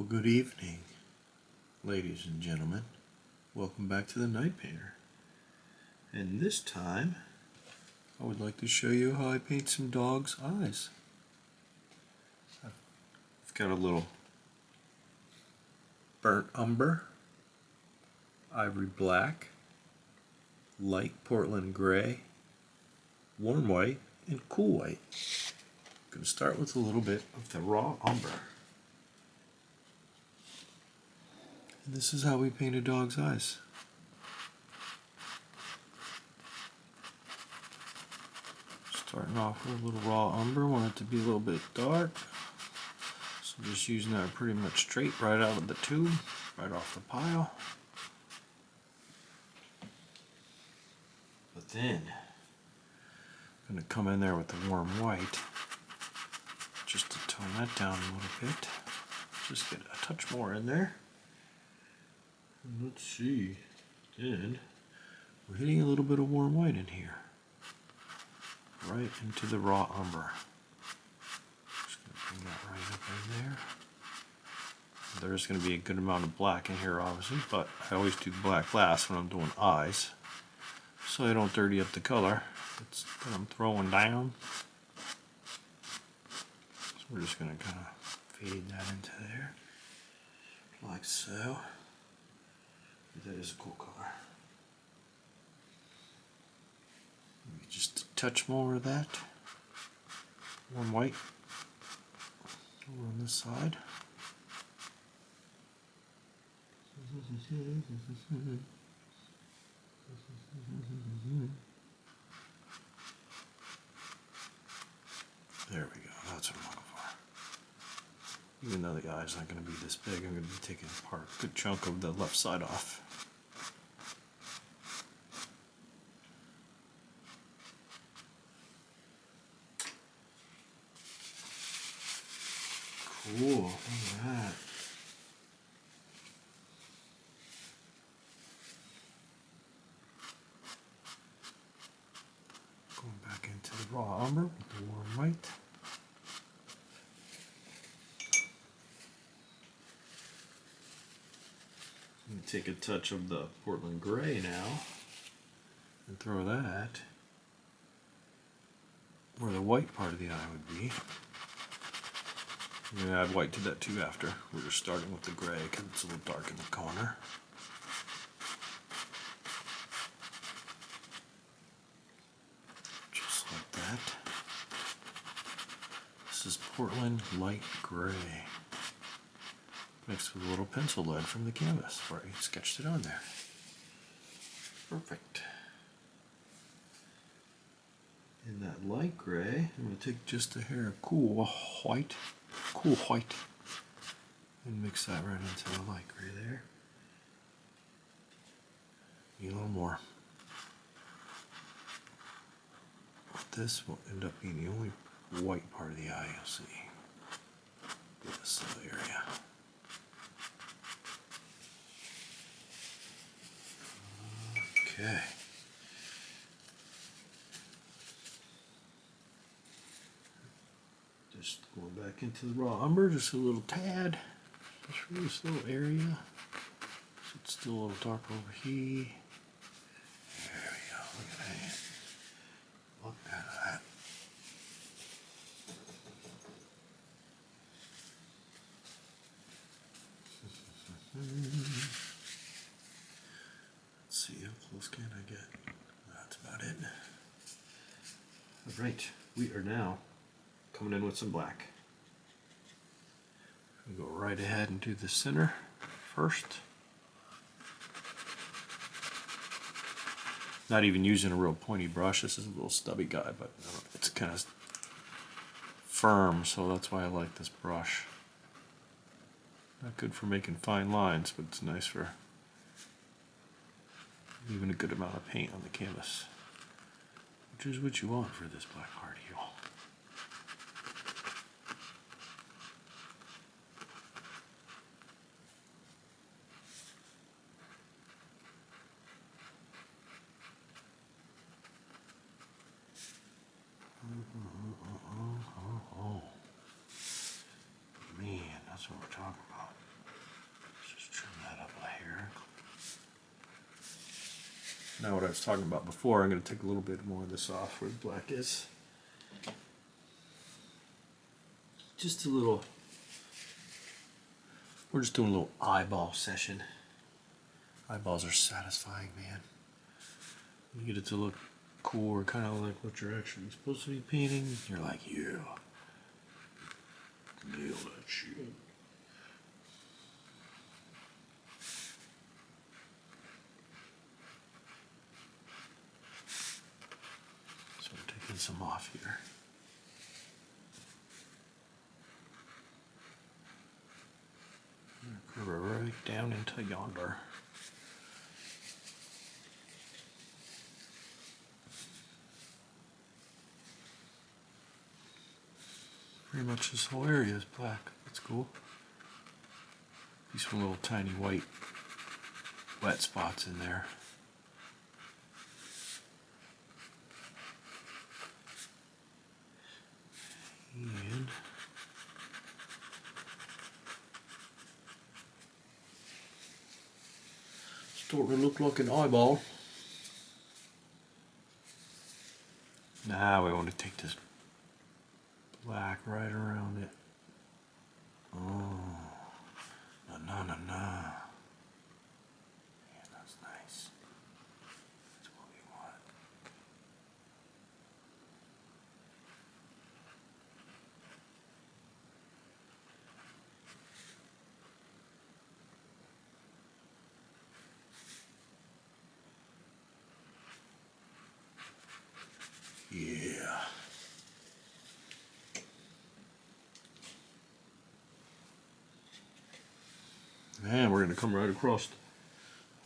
Well, good evening, ladies and gentlemen. Welcome back to the Night Painter. And this time, I would like to show you how I paint some dogs' eyes. I've got a little burnt umber, ivory black, light Portland gray, warm white, and cool white. I'm going to start with a little bit of the raw umber. And this is how we paint a dog's eyes. Starting off with a little raw umber, want it to be a little bit dark. So just using that pretty much straight right out of the tube, right off the pile. But then, I'm going to come in there with the warm white, just to tone that down a little bit. Just get a touch more in there. And let's see, then we're hitting a little bit of warm white in here, right into the raw umber. Just going to bring that right up in there. There's going to be a good amount of black in here, obviously, but I always do black last when I'm doing eyes, so I don't dirty up the color that I'm throwing down. So we're just going to kind of fade that into there, like so. That is a cool color. Maybe just a touch more of that warm white over on this side. There we go, that's what I'm looking for. Even though the eye's not going to be this big, I'm going to be taking apart a good chunk of the left side off. Cool, look at that. Going back into the raw umber with the warm white. I'm going to take a touch of the Portland gray now and throw that where the white part of the eye would be. I'm going to add white to that too after. We're just starting with the gray because it's a little dark in the corner. Just like that. This is Portland light gray mixed with a little pencil lead from the canvas where I sketched it on there. Perfect. In that light gray, I'm going to take just a hair of cool white, and mix that right into the light gray there. Need a little more. This will end up being the only white part of the eye you'll see. This little area. Okay. Just going back into the raw umber, just a little tad, just for this little area. So it's still a little dark over here. There we go, look at that. Look at that. Let's see, how close can I get? That's about it. Alright, we are now coming in with some black. Go right ahead and do the center first. Not even using a real pointy brush. This is a little stubby guy, but it's kind of firm, so that's why I like this brush. Not good for making fine lines, but it's nice for leaving a good amount of paint on the canvas, which is what you want for this black part here. Man, that's what we're talking about. Now what I was talking about before, I'm going to take a little bit more of this off where the black is. Just a little, we're just doing a little eyeball session. Eyeballs are satisfying, man. You get it to look cool or kind of like what you're actually supposed to be painting. You're like, yeah, nail that shit. So we're taking some off here. Curve it right down into yonder. Pretty much this whole area is black. That's cool. These some little tiny white wet spots in there. And starting to look like an eyeball. Now we want to take this black right around it. Oh, no. Yeah, that's nice. That's what we want. Yeah. And we're going to come right across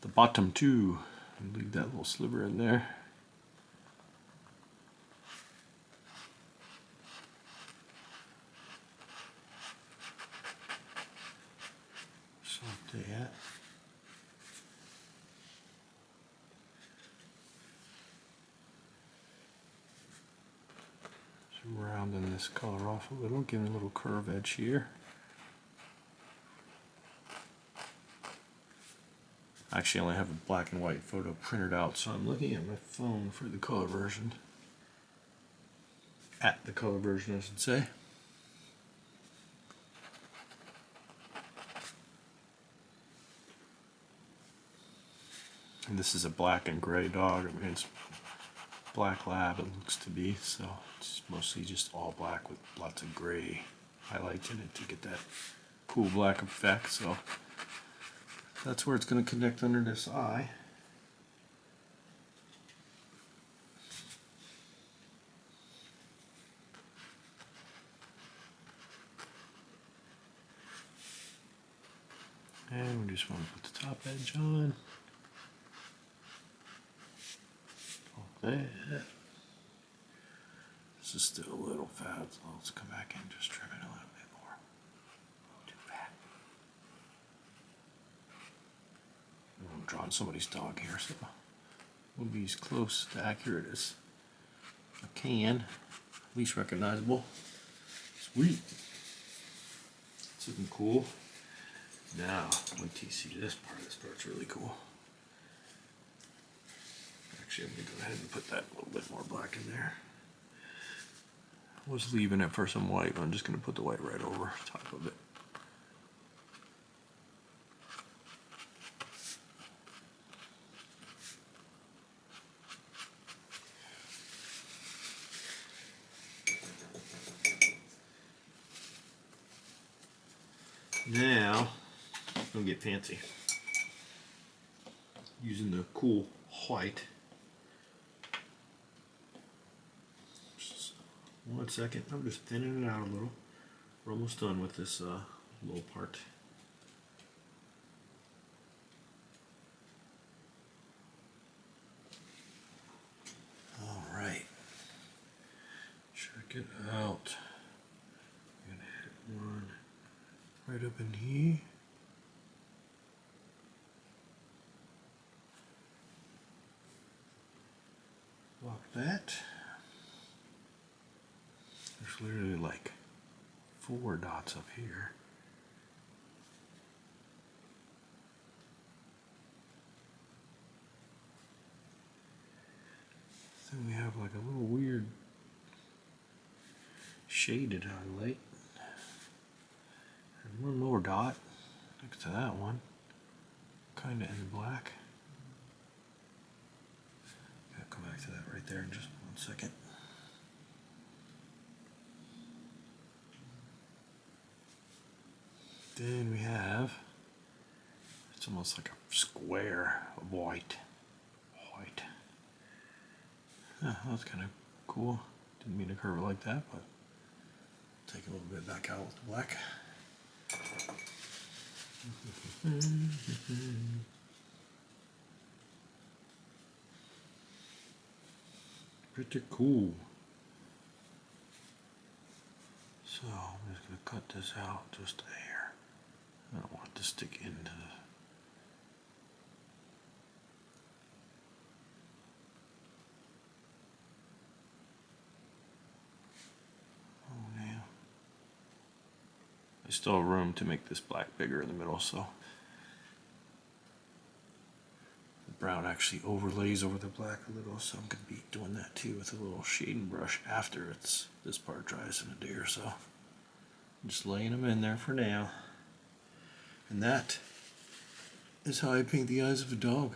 the bottom too and leave that little sliver in there. So that. So rounding this color off a little, giving a little curve edge here. Actually, I only have a black and white photo printed out, so I'm looking at my phone for the color version. At the color version, I should say. And this is a black and gray dog. I mean, it's black lab, it looks to be, so it's mostly just all black with lots of gray highlights in it to get that cool black effect. So that's where it's going to connect under this eye. And we just want to put the top edge on. Like that. This is still a little fat, so let's come back and just trim it a little bit more. Too fat. I'm drawing somebody's dog here, so we'll be as close to accurate as I can. At least recognizable. Sweet. It's looking cool. Now, wait till you see this part. This part's really cool. Actually, I'm going to go ahead and put that a little bit more black in there. I was leaving it for some white, but I'm just going to put the white right over top of it. Now, I'm going to get fancy. Using the cool white. Just 1 second, I'm just thinning it out a little. We're almost done with this little part. Alright. Check it out. I'm going to hit one right up in here. Lock that. There's literally like 4 dots up here. shaded highlight. And one more dot next to that one, kind of in black. Gotta come back to that right there in just 1 second. Then we have, it's almost like a square of white. Oh, that's kind of cool. Didn't mean to curve it like that, but take a little bit back out with the black. Pretty cool. So I'm just going to cut this out just a hair. I don't want it to stick into the... Oh, man. I still have room to make this black bigger in the middle, so the brown actually overlays over the black a little, so I'm going to be doing that too with a little shading brush after this part dries in a day or so. I'm just laying them in there for now. And that is how I paint the eyes of a dog.